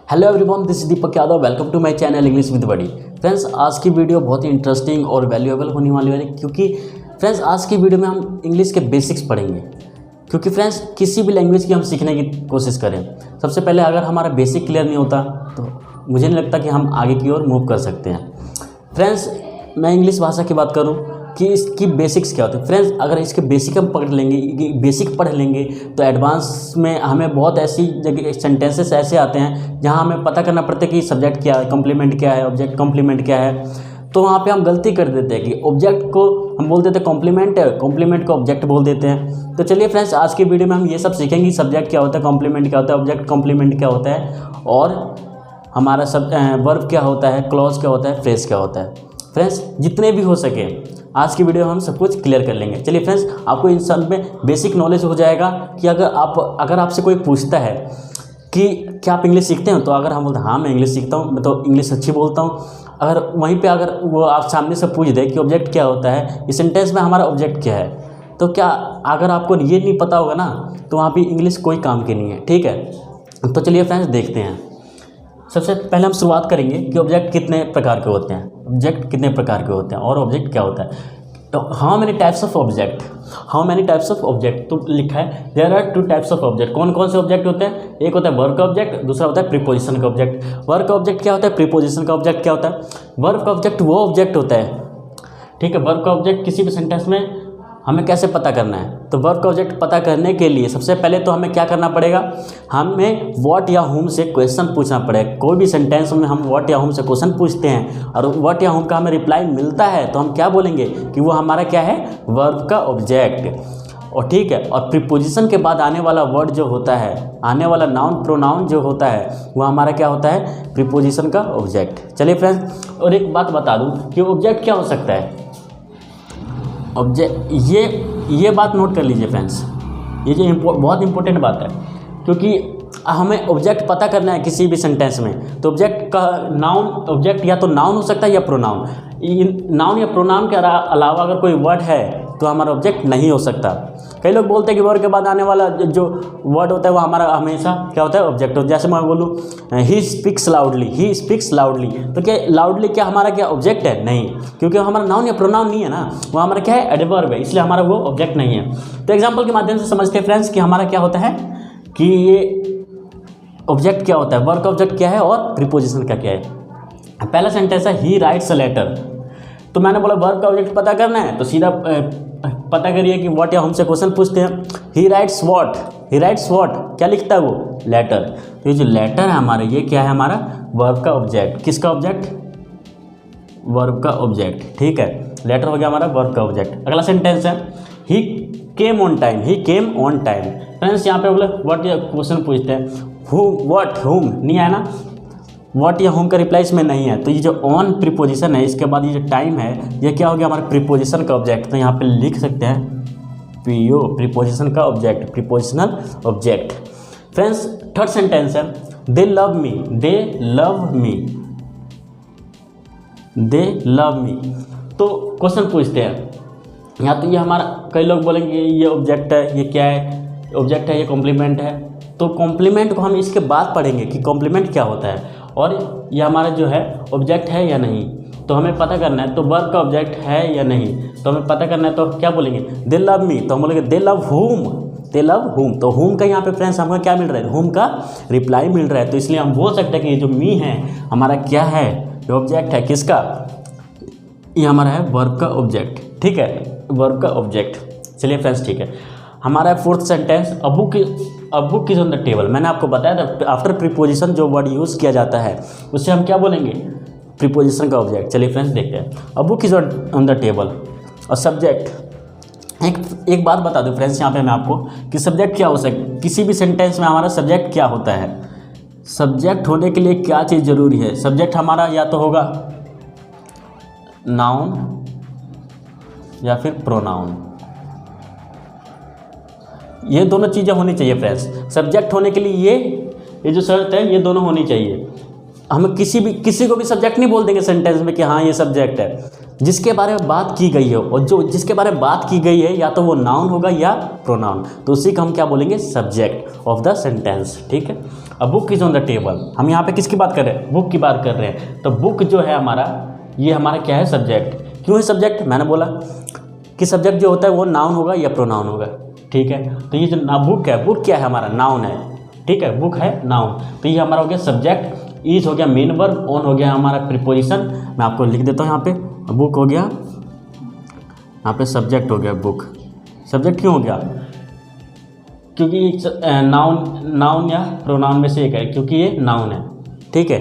Hello everyone, this is Deepak Yadav. Welcome to my channel English with buddy. Friends, आज की video बहुत ही interesting और valuable होने वाली है, क्योंकि फ्रेंड्स आज की वीडियो में हम इंग्लिश के बेसिक्स पढ़ेंगे। क्योंकि फ्रेंड्स किसी भी लैंग्वेज की हम सीखने की कोशिश करें, सबसे पहले अगर हमारा बेसिक क्लियर नहीं होता तो मुझे नहीं लगता कि हम आगे की ओर मूव कर सकते हैं। फ्रेंड्स, मैं इंग्लिश भाषा की बात करूँ कि इसकी बेसिक्स क्या होती है। फ्रेंड्स, अगर इसके बेसिक हम पढ़ लेंगे, बेसिक पढ़ लेंगे तो एडवांस में हमें बहुत ऐसी जगह सेंटेंसेस ऐसे आते हैं जहां हमें पता करना पड़ता है कि सब्जेक्ट क्या है, कॉम्प्लीमेंट क्या है, ऑब्जेक्ट कॉम्प्लीमेंट क्या है। तो वहाँ पे हम गलती कर देते हैं कि ऑब्जेक्ट को हम बोल देते हैं कॉम्प्लीमेंट है, कॉम्प्लीमेंट को ऑब्जेक्ट बोल देते हैं। तो चलिए फ्रेंड्स, आज की वीडियो में हम ये सब सीखेंगे, सब्जेक्ट क्या होता है, कॉम्प्लीमेंट क्या होता है, ऑब्जेक्ट कॉम्प्लीमेंट क्या होता है, और हमारा सब वर्ब क्या होता है, क्लॉज क्या होता है, फ्रेज क्या होता है। फ्रेंड्स, जितने भी हो सके आज की वीडियो हम सब कुछ क्लियर कर लेंगे। चलिए फ्रेंड्स, आपको इन सब में बेसिक नॉलेज हो जाएगा कि अगर आपसे कोई पूछता है कि क्या आप इंग्लिश सीखते हैं, तो अगर हम बोलते हैं हाँ मैं इंग्लिश सीखता हूँ, मैं तो इंग्लिश अच्छी बोलता हूँ, अगर वहीं पे अगर वो आप सामने से पूछ दे कि ऑब्जेक्ट क्या होता है, इस सेंटेंस में हमारा ऑब्जेक्ट क्या है, तो क्या अगर आपको ये नहीं पता होगा ना तो वहाँ पर इंग्लिश कोई काम की नहीं है। ठीक है, तो चलिए फ्रेंड्स देखते हैं। सबसे पहले हम शुरुआत करेंगे कि ऑब्जेक्ट कितने प्रकार के होते हैं, ऑब्जेक्ट कितने प्रकार के होते हैं और ऑब्जेक्ट क्या होता है। तो how many types of object, how many types of object, तो लिखा है there are 2 types of object. कौन कौन से ऑब्जेक्ट होते हैं? एक होता है वर्ब का ऑब्जेक्ट, दूसरा होता है प्रीपोजिशन का ऑब्जेक्ट। वर्ब का ऑब्जेक्ट क्या होता है, प्रीपोजिशन का ऑब्जेक्ट क्या होता है? वर्ब का ऑब्जेक्ट वो ऑब्जेक्ट होता है, ठीक है। वर्ब का ऑब्जेक्ट किसी भी सेंटेंस में हमें कैसे पता करना है, तो वर्ब का ऑब्जेक्ट पता करने के लिए सबसे पहले तो हमें क्या करना पड़ेगा, हमें व्हाट या हुम से क्वेश्चन पूछना पड़ेगा। कोई भी सेंटेंस में हम व्हाट या हुम से क्वेश्चन पूछते हैं और व्हाट या हुम का हमें रिप्लाई मिलता है तो हम क्या बोलेंगे कि वो हमारा क्या है, वर्ब का ऑब्जेक्ट। और ठीक है, और प्रीपोजिशन के बाद आने वाला वर्ड जो होता है, आने वाला नाउन प्रोनाउन जो होता है, वो हमारा क्या होता है, प्रीपोजिशन का ऑब्जेक्ट। चलिए फ्रेंड्स, और एक बात बता दूँ कि ऑब्जेक्ट क्या हो सकता है, ऑब्जेक्ट ये बात नोट कर लीजिए फ्रेंड्स, ये जो बहुत इंपॉर्टेंट बात है, क्योंकि हमें ऑब्जेक्ट पता करना है किसी भी सेंटेंस में। तो ऑब्जेक्ट का नाउन, ऑब्जेक्ट या तो नाउन हो सकता है या प्रोनाउन। नाउन या प्रोनाउन के अलावा अगर कोई वर्ड है तो हमारा ऑब्जेक्ट नहीं हो सकता। कई लोग बोलते हैं कि वर्ड के बाद आने वाला जो वर्ड होता है वो हमारा हमेशा क्या होता है, ऑब्जेक्ट होता है। जैसे मैं बोलूँ he speaks loudly, he speaks loudly, तो क्या लाउडली क्या हमारा क्या ऑब्जेक्ट है? नहीं, क्योंकि हमारा नाउन या प्रोनाउन नहीं है ना, वो हमारा क्या है, एडवर्ब है, इसलिए हमारा वो ऑब्जेक्ट नहीं है। तो एग्जाम्पल के माध्यम से समझते हैं फ्रेंड्स कि हमारा क्या होता है, कि ये ऑब्जेक्ट क्या होता है, वर्ब का ऑब्जेक्ट क्या है और प्रीपोजिशन का क्या है। पहला सेंटेंस है ही राइट्स अ लेटर। तो मैंने बोला वर्ब का ऑब्जेक्ट पता करना है तो सीधा पता करिए कि व्हाट या हमसे क्वेश्चन पूछते हैं, ही rights what, he rights what, क्या लिखता है वो, लेटर। तो ये जो लेटर है हमारा, ये क्या है, हमारा वर्ब का ऑब्जेक्ट। किसका ऑब्जेक्ट, वर्ब का ऑब्जेक्ट, ठीक है। लेटर हो गया हमारा वर्ब का ऑब्जेक्ट। अगला सेंटेंस है he came on time, he came on time. Friends, यहाँ पे बोले व्हाट या क्वेश्चन पूछते हैं, हु व्हाट हुम नहीं आया ना, व्हाट या होम का रिप्लाई इसमें नहीं है। तो ये जो ऑन प्रीपोजिशन है, इसके बाद ये जो टाइम है, ये क्या हो गया, हमारा प्रीपोजिशन का ऑब्जेक्ट। तो यहाँ पे लिख सकते हैं पीओ, प्रीपोजिशन का object, prepositional object. Friends, third sentence है they love me, they love me, they love me. तो क्वेश्चन पूछते हैं यहाँ, तो ये हमारा, कई लोग बोलेंगे ये ऑब्जेक्ट है, ये क्या है, ऑब्जेक्ट है, ये कॉम्प्लीमेंट है। तो कॉम्प्लीमेंट को हम इसके बाद पढ़ेंगे कि कॉम्प्लीमेंट क्या होता है और ये हमारा जो है ऑब्जेक्ट है या नहीं। तो हमें पता करना है, तो वर्ब का ऑब्जेक्ट है या नहीं, तो हमें पता करना है। तो क्या बोलेंगे, दे लव मी, तो हम बोलेंगे दे लव हुम, दे लव हुम। तो हुम का यहाँ पे फ्रेंड्स हमको क्या मिल रहा है, हुम का रिप्लाई मिल रहा है। तो इसलिए हम बोल सकते हैं कि ये जो मी है हमारा क्या है, ये ऑब्जेक्ट है किसका, ये हमारा है वर्ब का ऑब्जेक्ट, ठीक है, वर्ब का ऑब्जेक्ट। चलिए फ्रेंड्स, ठीक है। हमारा fourth sentence a book is on the table. मैंने आपको बताया था आफ्टर प्रीपोजिशन जो वर्ड यूज़ किया जाता है उससे हम क्या बोलेंगे, प्रीपोजिशन का ऑब्जेक्ट। चलिए फ्रेंड्स देखते हैं, a book is on the table. और सब्जेक्ट, एक बात बता दूं फ्रेंड्स यहाँ पे मैं आपको कि सब्जेक्ट क्या हो सकता, किसी भी सेंटेंस में हमारा सब्जेक्ट क्या होता है। सब्जेक्ट होने के लिए क्या चीज़ ज़रूरी है, सब्जेक्ट हमारा या तो होगा नाउन या फिर प्रोनाउन, ये दोनों चीज़ें होनी चाहिए फ्रेंड्स। सब्जेक्ट होने के लिए ये जो शर्त है ये दोनों होनी चाहिए। हम किसी को भी सब्जेक्ट नहीं बोल देंगे सेंटेंस में कि हाँ ये सब्जेक्ट है। जिसके बारे में बात की गई हो, और जो जिसके बारे में बात की गई है या तो वो नाउन होगा या प्रोनाउन, तो उसी को हम क्या बोलेंगे, सब्जेक्ट ऑफ द सेंटेंस। ठीक है। अब book is on the table, हम यहाँ पे किसकी बात कर रहे हैं, बुक की बात कर रहे हैं। तो बुक जो है हमारा, ये हमारा क्या है, सब्जेक्ट। क्यों है सब्जेक्ट, मैंने बोला कि सब्जेक्ट जो होता है वो नाउन होगा या प्रोनाउन होगा। ठीक है। तो ये जो बुक है, बुक क्या है हमारा, नाउन है। ठीक है, बुक है नाउन, तो ये हमारा हो गया सब्जेक्ट। इज हो गया मेन वर्ब, ऑन हो गया हमारा प्रीपोजिशन। मैं आपको लिख देता हूँ यहाँ पे, बुक हो गया, यहाँ पे सब्जेक्ट हो गया बुक। सब्जेक्ट क्यों हो गया, क्योंकि नाउन या प्रोनाउन में से एक है, क्योंकि ये नाउन है। ठीक है,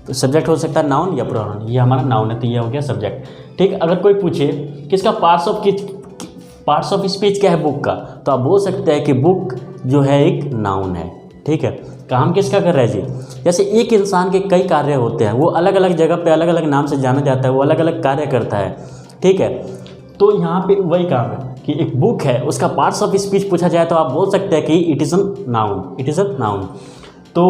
तो सब्जेक्ट हो सकता है नाउन या प्रोनाउन, ये हमारा नाउन है, तो ये हो गया सब्जेक्ट। ठीक। अगर कोई पूछे किसका पार्ट्स ऑफ स्पीच क्या है बुक का, तो आप बोल सकते हैं कि बुक जो है एक नाउन है। ठीक है। काम किसका कर रहा है जी, जैसे एक इंसान के कई कार्य होते हैं, वो अलग अलग जगह पे अलग अलग नाम से जाना जाता है, वो अलग अलग कार्य करता है। ठीक है। तो यहाँ पे वही काम है कि एक बुक है, उसका पार्ट्स ऑफ स्पीच पूछा जाए तो आप बोल सकते हैं कि इट इज़ अ नाउन। तो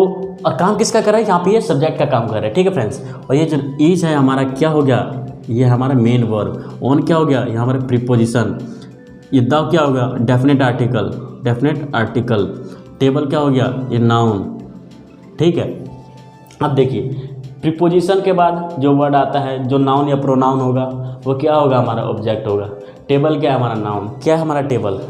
और काम किसका कर रहा है, यहाँ पे ये सब्जेक्ट का काम कर रहा है। ठीक है फ्रेंड्स। और ये जो इज है हमारा क्या हो गया, ये हमारा मेन वर्ब। ऑन क्या हो गया, ये हमारा प्रीपोजिशन। ये द क्या हो गया, डेफिनेट आर्टिकल। टेबल क्या हो गया, ये नाउन। ठीक है। अब देखिए, प्रीपोजिशन के बाद जो वर्ड आता है, जो नाउन या प्रोनाउन होगा, वो क्या होगा, हमारा ऑब्जेक्ट होगा। टेबल क्या है, हमारा नाउन। क्या है हमारा टेबल,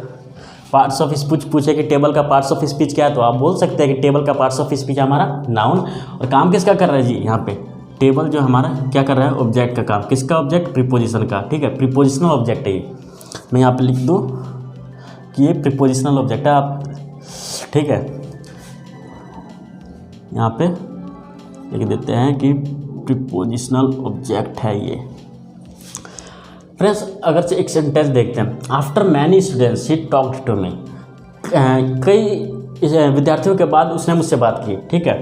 पार्ट्स ऑफ स्पीच पूछे कि टेबल का पार्ट्स ऑफ स्पीच क्या है, तो आप बोल सकते हैं कि टेबल का पार्ट्स ऑफ स्पीच हमारा नाउन। और काम किसका कर रहा है जी, यहाँ पे टेबल जो हमारा क्या कर रहा है, ऑब्जेक्ट का काम। किसका ऑब्जेक्ट, प्रीपोजिशन का। ठीक है, प्रीपोजिशनल ऑब्जेक्ट है ये। मैं यहाँ पे लिख दूँ कि ये प्रीपोजिशनल ऑब्जेक्ट है आप। ठीक है, यहाँ पे लिख देते हैं कि प्रीपोजिशनल ऑब्जेक्ट है ये। फ्रेंड्स, अगर से एक सेंटेंस देखते हैं, after many students he talked to me. कई विद्यार्थियों के बाद उसने मुझसे बात की। ठीक है।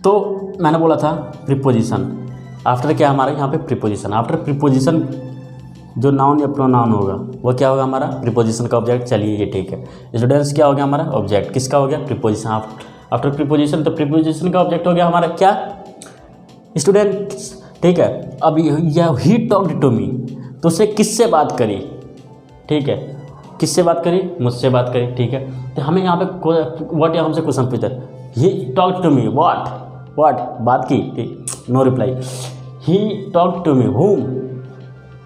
तो मैंने बोला था प्रीपोजिशन, आफ्टर क्या हमारा यहाँ पे प्रीपोजिशन। आफ्टर प्रीपोजिशन जो नाउन या प्रोनाउन होगा वो क्या होगा, हमारा प्रीपोजिशन का ऑब्जेक्ट। चलिए ये ठीक है। स्टूडेंट्स क्या हो गया, हमारा ऑब्जेक्ट। किसका हो गया, प्रीपोजिशन। आफ्टर प्रीपोजिशन, तो प्रीपोजिशन का ऑब्जेक्ट हो गया हमारा क्या, स्टूडेंट्स। ठीक है। अब यह ही टॉक्ड टू मी, तो उसने किससे बात करी। ठीक है, किससे बात करी, मुझसे बात करी। ठीक है। तो हमें यहाँ पे व्हाट या हमसे क्वेश्चन पूछा, he talked to me what बात की, no reply. He talked to me whom,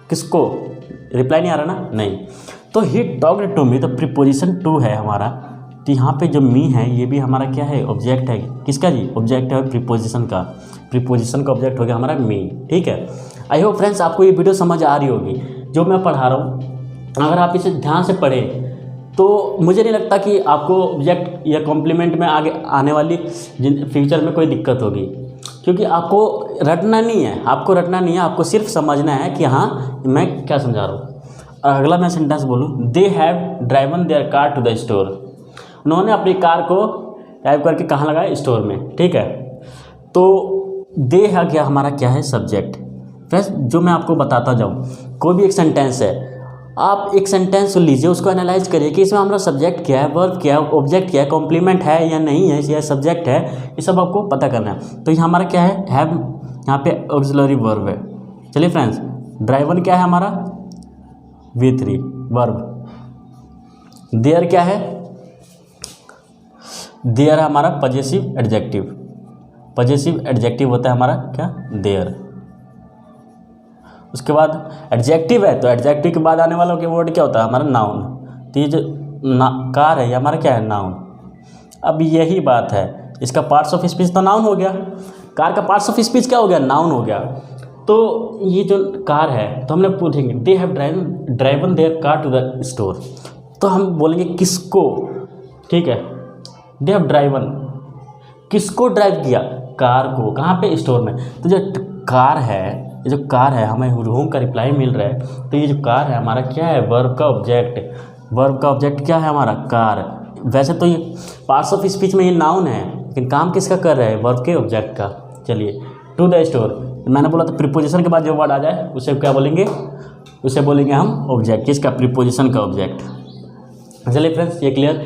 किसको, रिप्लाई नहीं आ रहा ना, नहीं। तो ही टॉक्ड टू मी, तो प्रीपोजिशन टू है हमारा। तो यहाँ पे जो मी है ये भी हमारा क्या है, ऑब्जेक्ट है। किसका जी, ऑब्जेक्ट है प्रीपोजिशन का। प्रीपोजिशन का ऑब्जेक्ट हो गया हमारा मी। ठीक है। आई होप फ्रेंड्स आपको ये वीडियो समझ आ रही होगी जो मैं पढ़ा रहा हूँ। अगर आप इसे ध्यान से पढ़ें तो मुझे नहीं लगता कि आपको ऑब्जेक्ट या कॉम्प्लीमेंट में आगे आने वाली फ्यूचर में कोई दिक्कत होगी, क्योंकि आपको रटना नहीं है, आपको सिर्फ समझना है कि हाँ मैं क्या समझा रहा हूँ। अगला मैं सेंटेंस बोलूँ, they have driven their car to the store. उन्होंने अपनी कार को ड्राइव करके कहाँ लगाया, स्टोर में। ठीक है। तो दे है क्या हमारा, क्या है, सब्जेक्ट। फ्रेंड्स, जो मैं आपको बताता जाऊँ, कोई भी एक सेंटेंस है, आप एक सेंटेंस सुन लीजिए, उसको एनालाइज करिए कि इसमें हमारा सब्जेक्ट क्या है, वर्ब क्या है, ऑब्जेक्ट क्या है, कॉम्प्लीमेंट है या नहीं है, या सब्जेक्ट है, ये सब आपको पता करना है। तो ये हमारा क्या है, हैव, यहाँ पे ऑक्सिलरी वर्ब है। चलिए फ्रेंड्स, ड्राइवन क्या है हमारा, V3 वर्ब। देयर क्या है, देयर हमारा पजेसिव एडजेक्टिव। पजेसिव एडजेक्टिव होता है हमारा क्या, देयर। उसके बाद एडजेक्टिव है, तो एडजेक्टिव के बाद आने वाला वर्ड क्या होता है, हमारा नाउन। तो ये जो कार है ये हमारा क्या है, नाउन। अब यही बात है, इसका पार्ट्स ऑफ स्पीच तो नाउन हो गया, कार का पार्ट्स ऑफ स्पीच क्या हो गया, नाउन हो गया। तो ये जो कार है, तो हमने पूछेंगे they have driven their car to the store, तो हम बोलेंगे किसको। ठीक है, दे हैव ड्राइवन, किसको ड्राइव किया, कार को। कहाँ पे, स्टोर में। तो जो कार है, ये जो कार है, हमें होम का रिप्लाई मिल रहा है, तो ये जो कार है हमारा क्या है, वर्ब का ऑब्जेक्ट। वर्ब का ऑब्जेक्ट क्या है हमारा, कार। वैसे तो ये पार्ट्स ऑफ स्पीच में ये नाउन है, लेकिन काम किसका कर रहा है, वर्ब के ऑब्जेक्ट का। चलिए, टू द स्टोर, मैंने बोला था प्रीपोजिशन के बाद जो वर्ड आ जाए उसे क्या बोलेंगे, उसे बोलेंगे हम ऑब्जेक्ट। किसका, प्रीपोजिशन का ऑब्जेक्ट। चलिए फ्रेंड्स, ये क्लियर,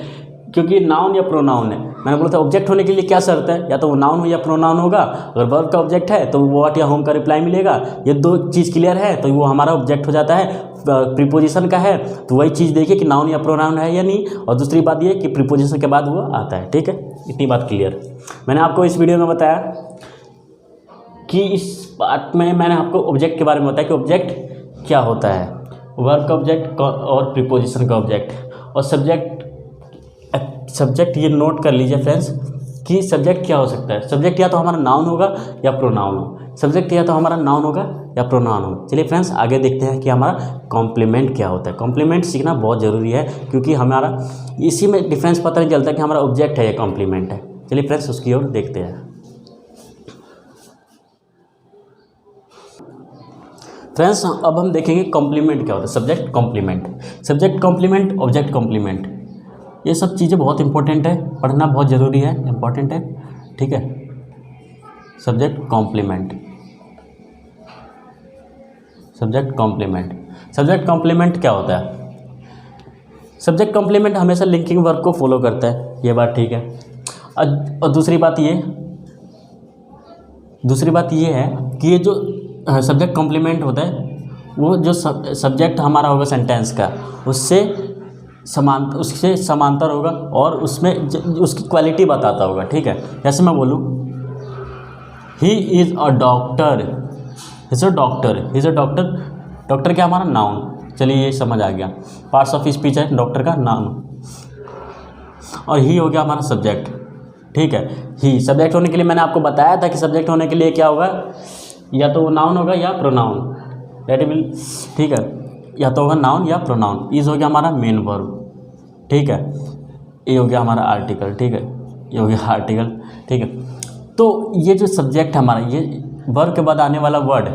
क्योंकि नाउन या प्रोनाउन है, मैंने बोला था ऑब्जेक्ट होने के लिए क्या शर्त है, या तो वो नाउन हो या प्रोनाउन होगा। अगर वर्ब का ऑब्जेक्ट है तो व्हाट या होम का रिप्लाई मिलेगा। ये दो चीज़ क्लियर है तो वो हमारा ऑब्जेक्ट हो जाता है। प्रीपोजिशन का है तो वही चीज़ देखिए कि नाउन या प्रोनाउन है या नहीं, और दूसरी बात ये कि प्रीपोजिशन के बाद वो आता है। ठीक है, इतनी बात क्लियर। मैंने आपको इस वीडियो में बताया कि इस पार्ट में मैंने आपको ऑब्जेक्ट के बारे में बताया कि ऑब्जेक्ट क्या होता है, वर्ब का ऑब्जेक्ट और प्रीपोजिशन का ऑब्जेक्ट और सब्जेक्ट ये नोट कर लीजिए फ्रेंड्स कि सब्जेक्ट क्या हो सकता है। सब्जेक्ट या तो हमारा नाउन होगा या प्रोनाउन हो, सब्जेक्ट या तो हमारा नाउन होगा या प्रोनाउन होगा। चलिए फ्रेंड्स आगे देखते हैं कि हमारा कॉम्प्लीमेंट क्या होता है। कॉम्प्लीमेंट सीखना बहुत ज़रूरी है क्योंकि हमारा इसी में डिफरेंस पता नहीं चलता कि हमारा ऑब्जेक्ट है या कॉम्प्लीमेंट है। चलिए फ्रेंड्स उसकी ओर देखते हैं। फ्रेंड्स अब हम देखेंगे कॉम्प्लीमेंट क्या होता है। सब्जेक्ट कॉम्प्लीमेंट, ऑब्जेक्ट कॉम्प्लीमेंट, ये सब चीज़ें बहुत इंपॉर्टेंट है, पढ़ना बहुत ज़रूरी है, इंपॉर्टेंट है। ठीक है, सब्जेक्ट कॉम्प्लीमेंट क्या होता है। सब्जेक्ट कॉम्प्लीमेंट हमेशा लिंकिंग वर्ब को फॉलो करता है, ये बात ठीक है। और दूसरी बात ये है कि ये जो सब्जेक्ट कॉम्प्लीमेंट होता है वो जो सब्जेक्ट हमारा होगा सेंटेंस का उससे समांतर होगा और उसमें उसकी क्वालिटी बताता होगा। ठीक है, जैसे मैं बोलूँ he is a doctor, doctor क्या हमारा नाउन, चलिए ये समझ आ गया। पार्ट्स ऑफ स्पीच है डॉक्टर का नाउन, और ही हो गया हमारा सब्जेक्ट। ठीक है, ही सब्जेक्ट होने के लिए मैंने आपको बताया था कि सब्जेक्ट होने के लिए क्या होगा, या तो वो नाउन होगा या प्रोनाउन। ठीक है, या तो होगा नाउन या प्रोनाउन। इज हो गया हमारा मेन वर्ब। ठीक है, ये हो गया हमारा आर्टिकल। ठीक है, ये हो गया आर्टिकल। ठीक है, तो ये जो सब्जेक्ट हमारा, ये वर्ब के बाद आने वाला वर्ड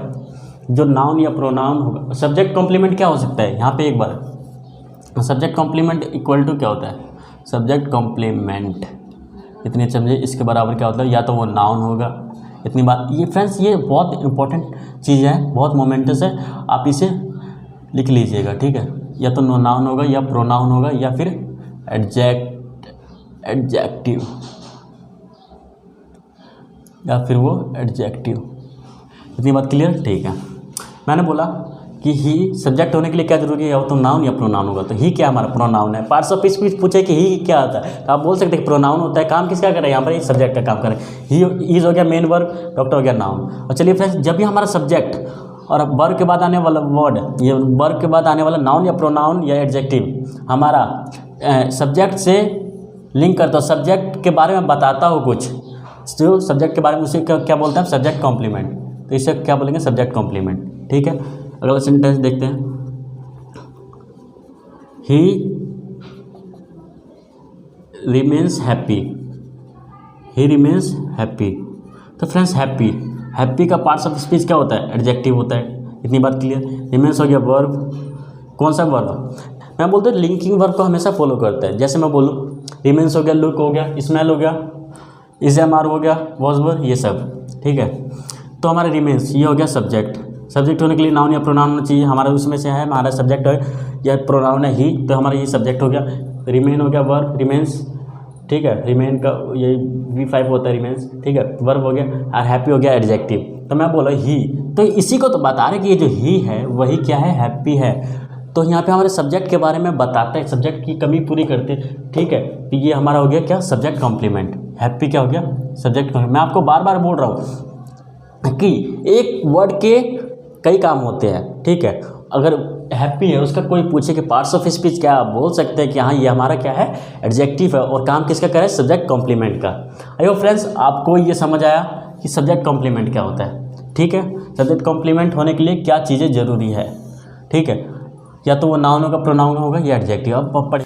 जो नाउन या प्रोनाउन होगा। सब्जेक्ट कॉम्प्लीमेंट क्या हो सकता है, यहाँ पे एक बार सब्जेक्ट कॉम्प्लीमेंट इक्वल टू क्या होता है, सब्जेक्ट कॉम्प्लीमेंट इतने समझे इसके बराबर क्या होता है, या तो वो नाउन होगा। इतनी बात, ये फ्रेंड्स ये बहुत इंपॉर्टेंट चीज़ है, बहुत मोमेंटस है, आप इसे लिख लीजिएगा। ठीक है, या तो नाउन होगा या प्रोनाउन होगा या फिर एडजेक्टिव या फिर वो एडजेक्टिव। इतनी बात क्लियर। ठीक है, मैंने बोला कि ही सब्जेक्ट होने के लिए क्या जरूरी है, या तो नाउन या प्रोनाउन होगा। तो ही क्या हमारा प्रोनाउन है। पार्ट्स ऑफ स्पीच पूछे कि ही क्या होता है तो आप बोल सकते हैं कि प्रोनाउन होता है। काम किसका कर रहा है, यहाँ पर सब्जेक्ट का काम कर रहे हैं। ही इज हो गया मेन वर्ब, डॉक्टर हो गया नाउन। और चलिए फ्रेंड्स, जब भी हमारा सब्जेक्ट और वर्ब के बाद आने वाला वर्ड, ये वर्ब के बाद आने वाला नाउन या प्रोनाउन या एडजेक्टिव हमारा सब्जेक्ट से लिंक करता हो, सब्जेक्ट के बारे में बताता हो कुछ, जो सब्जेक्ट के बारे में उसे क्या बोलते हैं, सब्जेक्ट कॉम्प्लीमेंट। तो इसे क्या बोलेंगे, सब्जेक्ट कॉम्प्लीमेंट। ठीक है, अगला सेंटेंस देखते हैं। ही रिमेन्स हैप्पी। तो फ्रेंड्स हैप्पी का पार्ट्स ऑफ स्पीच क्या होता है, एडजेक्टिव होता है। इतनी बात क्लियर। रिमेन्स हो गया वर्ब, कौन सा वर्ब, मैं बोलता हूँ लिंकिंग वर्ब को हमेशा फॉलो करता है। जैसे मैं बोलूँ रिमेन्स हो गया, लुक हो गया, स्मेल हो गया, इज एम आर हो गया, वॉज वर, ये सब। ठीक है, तो हमारा रिमेन्स ये हो गया सब्जेक्ट होने के लिए नाउन या प्रोनाउन होना चाहिए। हमारा उसमें से है, हमारा सब्जेक्ट है या प्रोनाउन है ही, तो हमारा ये सब्जेक्ट हो गया। रिमेन हो गया वर्ब, रिमेन्स। ठीक है, रिमेन का ये V5 होता है, रिमेन्स। ठीक है, वर्ब हो गया, और हैप्पी हो गया एडजेक्टिव। तो मैं बोला ही, तो इसी को तो बता रहे कि ये जो ही है वही क्या है, हैप्पी है। तो यहाँ पे हमारे सब्जेक्ट के बारे में बताते हैं, सब्जेक्ट की कमी पूरी करते हैं। ठीक है, तो ये हमारा हो गया क्या, सब्जेक्ट कॉम्प्लीमेंट। हैप्पी क्या हो गया, सब्जेक्ट कॉम्प्लीमेंट। मैं आपको बार बार बोल रहा हूँ कि एक वर्ड के कई काम होते हैं। ठीक है, अगर हैप्पी है उसका कोई पूछे कि पार्ट्स ऑफ स्पीच क्या, आप बोल सकते हैं कि हाँ ये हमारा क्या है, एडजेक्टिव है, और काम किसका करे, सब्जेक्ट कॉम्प्लीमेंट का। आइयो फ्रेंड्स, आपको ये समझ आया कि सब्जेक्ट कॉम्प्लीमेंट क्या होता है। ठीक है, सब्जेक्ट कॉम्प्लीमेंट होने के लिए क्या चीज़ें ज़रूरी है। ठीक है, या तो वो नाउन होगा, प्रोनाउन होगा या एडजेक्टिव। अब पढ़े